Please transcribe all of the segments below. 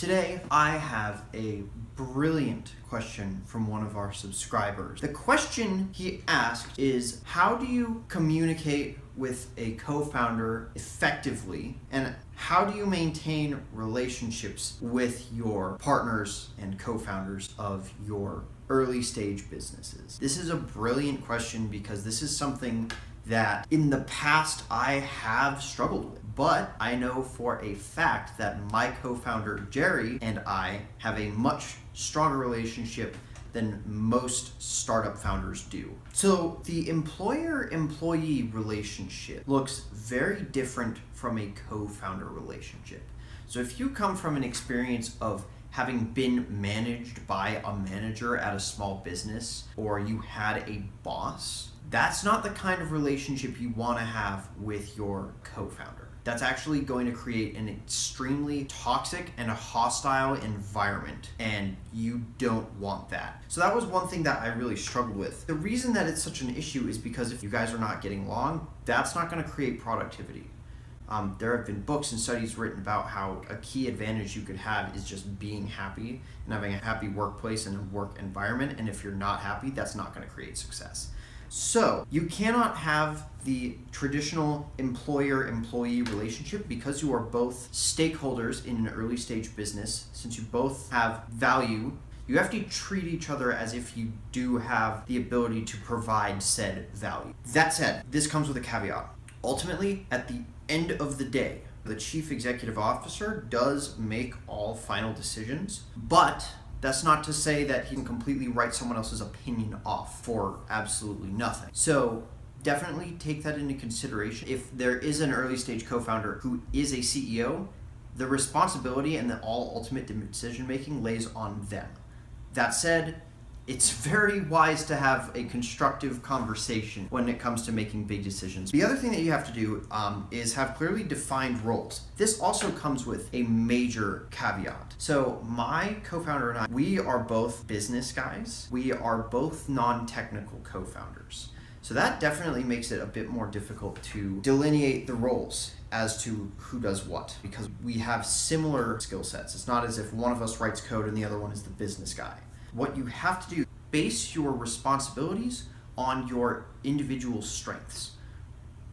Today, I have a brilliant question from one of our subscribers. The question he asked is, how do you communicate with a co-founder effectively, and how do you maintain relationships with your partners and co-founders of your early stage businesses? This is a brilliant question because this is something that in the past I have struggled with. But I know for a fact that my co-founder Jerry and I have a much stronger relationship than most startup founders do. So the employer-employee relationship looks very different from a co-founder relationship. So if you come from an experience of having been managed by a manager at a small business, or you had a boss, that's not the kind of relationship you want to have with your co-founder. That's actually going to create an extremely toxic and a hostile environment, and you don't want that. So that was one thing that I really struggled with. The reason that it's such an issue is because if you guys are not getting along, that's not going to create productivity. There have been books and studies written about how a key advantage you could have is just being happy and having a happy workplace and a work environment, and if you're not happy, that's not going to create success. So you cannot have the traditional employer-employee relationship because you are both stakeholders in an early stage business. Since you both have value, you have to treat each other as if you do have the ability to provide said value. That said, this comes with a caveat. Ultimately, at the end of the day, the chief executive officer does make all final decisions, but that's not to say that he can completely write someone else's opinion off for absolutely nothing. So definitely take that into consideration. If there is an early stage co-founder who is a CEO, the responsibility and the all ultimate decision making lays on them. That said, it's very wise to have a constructive conversation when it comes to making big decisions. The other thing that you have to do is have clearly defined roles. This also comes with a major caveat. So my co-founder and I, we are both business guys. We are both non-technical co-founders. So that definitely makes it a bit more difficult to delineate the roles as to who does what, because we have similar skill sets. It's not as if one of us writes code and the other one is the business guy. What you have to do, base your responsibilities on your individual strengths.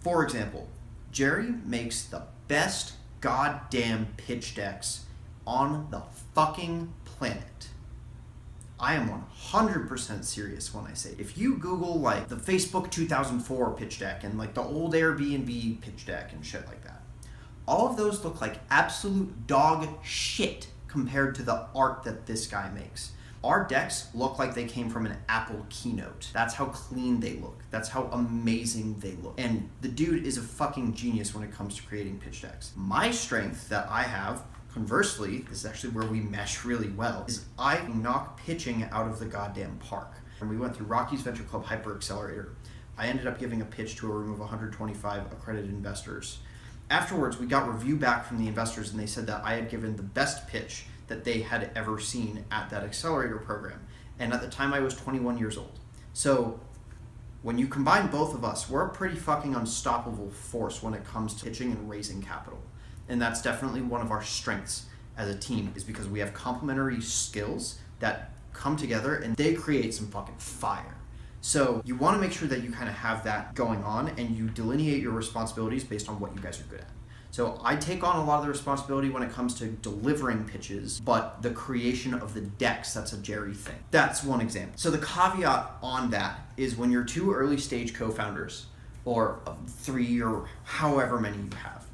For example, Jerry makes the best goddamn pitch decks on the fucking planet. I am 100% serious when I say it. If you Google like the Facebook 2004 pitch deck and like the old Airbnb pitch deck and shit like that, all of those look like absolute dog shit compared to the art that this guy makes. Our decks look like they came from an Apple keynote. That's how clean they look. That's how amazing they look. And the dude is a fucking genius when it comes to creating pitch decks. My strength that I have, conversely, this is actually where we mesh really well, is I knock pitching out of the goddamn park. When we went through Rocky's Venture Club Hyper Accelerator, I ended up giving a pitch to a room of 125 accredited investors. Afterwards, we got review back from the investors and they said that I had given the best pitch that they had ever seen at that accelerator program. And at the time I was 21 years old. So when you combine both of us, we're a pretty fucking unstoppable force when it comes to pitching and raising capital. And that's definitely one of our strengths as a team, is because we have complementary skills that come together and they create some fucking fire. So you want to make sure that you kind of have that going on and you delineate your responsibilities based on what you guys are good at. So I take on a lot of the responsibility when it comes to delivering pitches, but the creation of the decks, that's a Jerry thing. That's one example. So the caveat on that is when you're two early stage co-founders, or 3 or however many you have,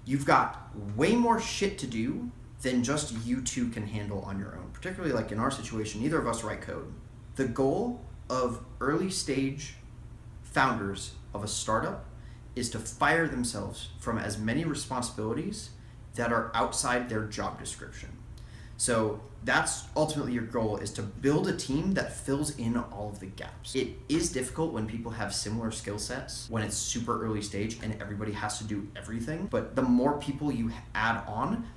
you've got way more shit to do than just you two can handle on your own. Particularly like in our situation, neither of us write code. The goal of early stage founders of a startup is to fire themselves from as many responsibilities that are outside their job description. So that's ultimately your goal, is to build a team that fills in all of the gaps. It is difficult when people have similar skill sets, when it's super early stage and everybody has to do everything, but the more people you add on,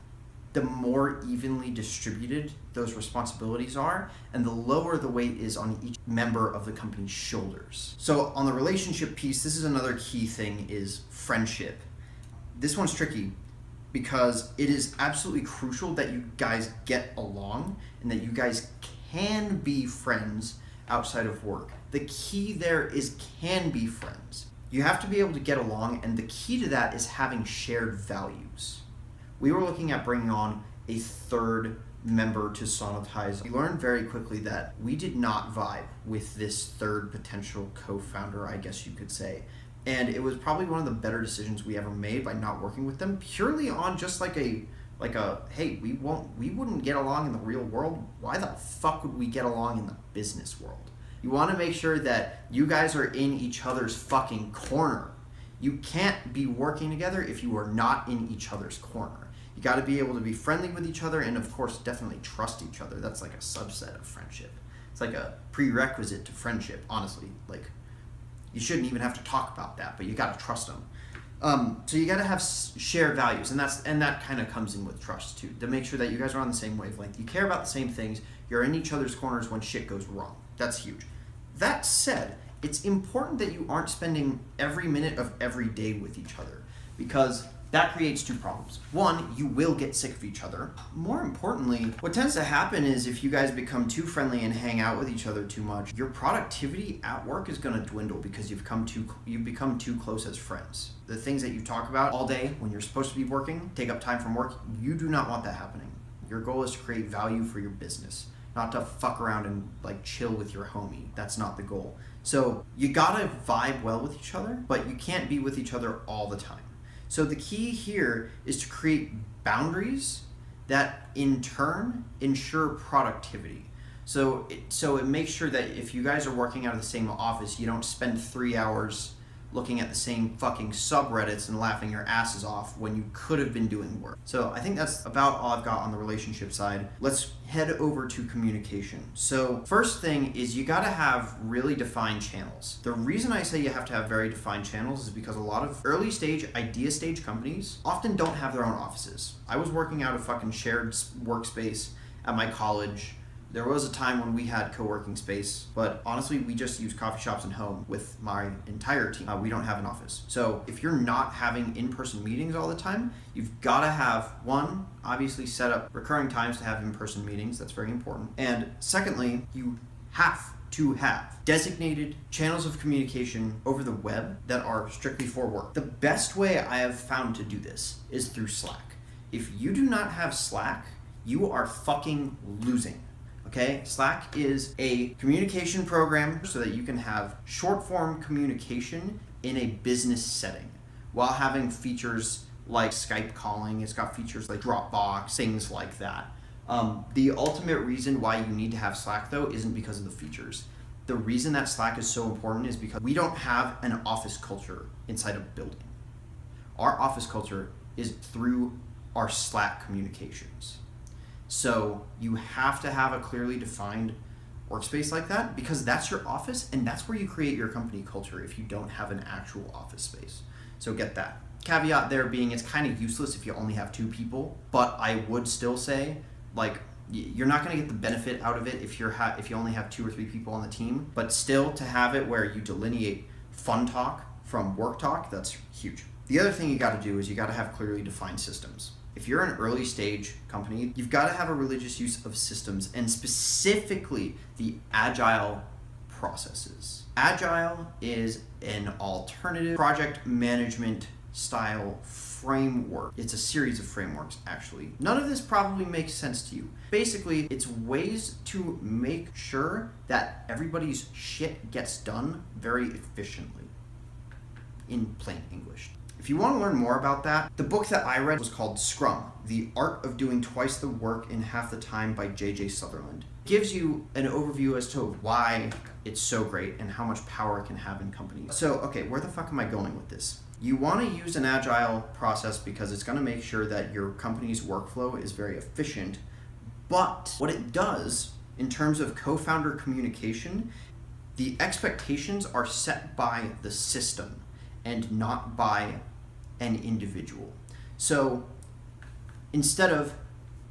the more evenly distributed those responsibilities are, and the lower the weight is on each member of the company's shoulders. So on the relationship piece, this is another key thing, is friendship. This one's tricky. because it is absolutely crucial that you guys get along and that you guys can be friends outside of work. The key there is can be friends. You have to be able to get along, and the key to that is having shared values. We were looking at bringing on a third member to Sonitize. We learned very quickly that we did not vibe with this third potential co-founder, I guess you could say. And it was probably one of the better decisions we ever made by not working with them, purely on just like a hey, we wouldn't get along in the real world. Why the fuck would we get along in the business world? You want to make sure that you guys are in each other's fucking corner. You can't be working together if you are not in each other's corner. You got to be able to be friendly with each other, and of course definitely trust each other. That's like a subset of friendship. It's like a prerequisite to friendship, honestly. Like, you shouldn't even have to talk about that, but you got to trust them. So you got to have shared values, and that kind of comes in with trust too, to make sure that you guys are on the same wavelength. You care about the same things. You're in each other's corners when shit goes wrong. That's huge. That said, it's important that you aren't spending every minute of every day with each other, because that creates two problems. One, you will get sick of each other. More importantly, what tends to happen is if you guys become too friendly and hang out with each other too much, your productivity at work is going to dwindle because you've become too close as friends. The things that you talk about all day when you're supposed to be working, take up time from work, you do not want that happening. Your goal is to create value for your business, not to fuck around and like chill with your homie. That's not the goal. So you gotta vibe well with each other, but you can't be with each other all the time. So the key here is to create boundaries that in turn ensure productivity. So it makes sure that if you guys are working out of the same office, you don't spend 3 hours looking at the same fucking subreddits and laughing your asses off when you could have been doing work. So I think that's about all I've got on the relationship side. Let's head over to communication. So first thing is you gotta have really defined channels. The reason I say you have to have very defined channels is because a lot of early stage, idea stage companies often don't have their own offices. I was working out a fucking shared workspace at my college. There was a time when we had co-working space, but honestly, we just use coffee shops and home with my entire team. We don't have an office. So if you're not having in-person meetings all the time, you've got to have, one, obviously set up recurring times to have in-person meetings. That's very important. And secondly, you have to have designated channels of communication over the web that are strictly for work. The best way I have found to do this is through Slack. If you do not have Slack, you are fucking losing. Okay, Slack is a communication program so that you can have short form communication in a business setting while having features like Skype calling. It's got features like Dropbox, things like that. The ultimate reason why you need to have Slack though isn't because of the features. The reason that Slack is so important is because we don't have an office culture inside a building. Our office culture is through our Slack communications. So you have to have a clearly defined workspace like that because that's your office and that's where you create your company culture if you don't have an actual office space. So get that. Caveat there being it's kind of useless if you only have 2 people, but I would still say like you're not going to get the benefit out of it if you only have 2 or 3 people on the team, but still to have it where you delineate fun talk from work talk, that's huge. The other thing you got to do is you got to have clearly defined systems. If you're an early stage company, you've got to have a religious use of systems and specifically the agile processes. Agile is an alternative project management style framework. It's a series of frameworks, actually. None of this probably makes sense to you. Basically, it's ways to make sure that everybody's shit gets done very efficiently, in plain English. If you want to learn more about that, the book that I read was called Scrum, The Art of Doing Twice the Work in Half the Time by J.J. Sutherland. It gives you an overview as to why it's so great and how much power it can have in companies. So, okay, where the fuck am I going with this? You want to use an agile process because it's going to make sure that your company's workflow is very efficient, but what it does in terms of co-founder communication, the expectations are set by the system and not by an individual. So instead of,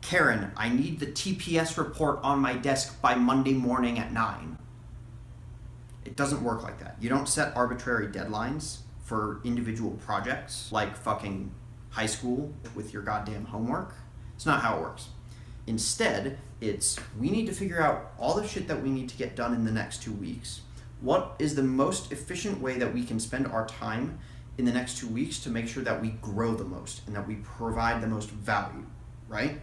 Karen, I need the TPS report on my desk by Monday morning at 9. It doesn't work like that. You don't set arbitrary deadlines for individual projects like fucking high school with your goddamn homework. It's not how it works. Instead, it's we need to figure out all the shit that we need to get done in the next 2 weeks. What is the most efficient way that we can spend our time in the next 2 weeks to make sure that we grow the most and that we provide the most value, right?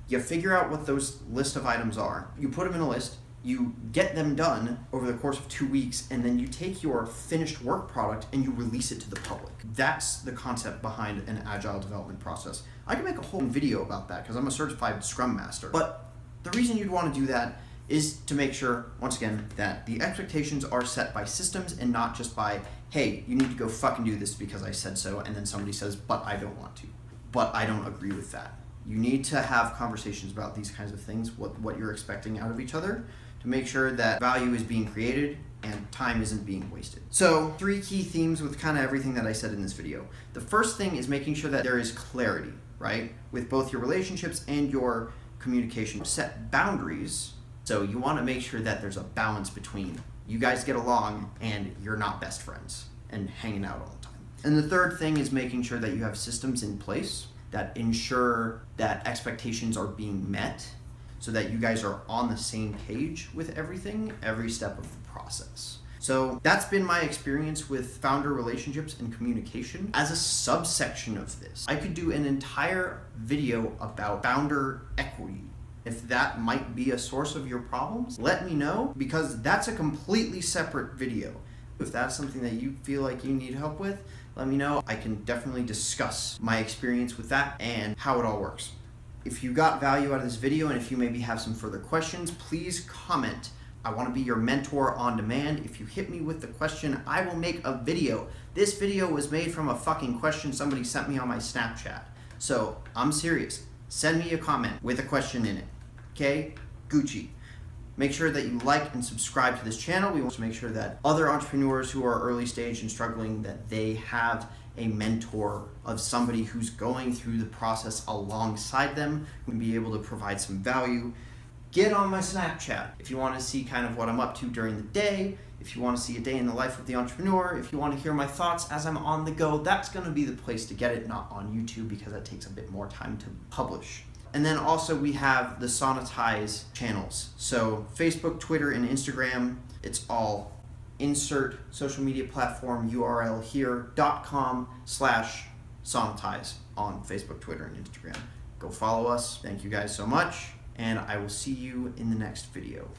You figure out what those list of items are. You put them in a list. You get them done over the course of 2 weeks, and then you take your finished work product and you release it to the public. That's the concept behind an agile development process. I can make a whole video about that because I'm a certified Scrum Master. But the reason you'd want to do that is to make sure, once again, that the expectations are set by systems and not just by, hey, you need to go fucking do this because I said so, and then somebody says, but I don't want to. But I don't agree with that. You need to have conversations about these kinds of things, what you're expecting out of each other, to make sure that value is being created and time isn't being wasted. So 3 key themes with kind of everything that I said in this video. The first thing is making sure that there is clarity, right? With both your relationships and your communication. Set boundaries. So you want to make sure that there's a balance between you guys get along and you're not best friends and hanging out all the time. And the third thing is making sure that you have systems in place that ensure that expectations are being met so that you guys are on the same page with everything, every step of the process. So that's been my experience with founder relationships and communication. As a subsection of this, I could do an entire video about founder equity. If that might be a source of your problems, let me know, because that's a completely separate video. If that's something that you feel like you need help with, let me know. I can definitely discuss my experience with that and how it all works. If you got value out of this video and if you maybe have some further questions, please comment. I want to be your mentor on demand. If you hit me with the question, I will make a video. This video was made from a fucking question somebody sent me on my Snapchat. So I'm serious. Send me a comment with a question in it. Okay? Gucci. Make sure that you like and subscribe to this channel. We want to make sure that other entrepreneurs who are early stage and struggling, that they have a mentor of somebody who's going through the process alongside them, who can be able to provide some value. Get on my Snapchat if you want to see kind of what I'm up to during the day, if you want to see a day in the life of the entrepreneur, if you want to hear my thoughts as I'm on the go, that's going to be the place to get it, not on YouTube because that takes a bit more time to publish. And then also we have the Sonitize channels. So Facebook, Twitter, and Instagram, it's all insert social media platform URL here, .com/Sonitize on Facebook, Twitter, and Instagram. Go follow us. Thank you guys so much, and I will see you in the next video.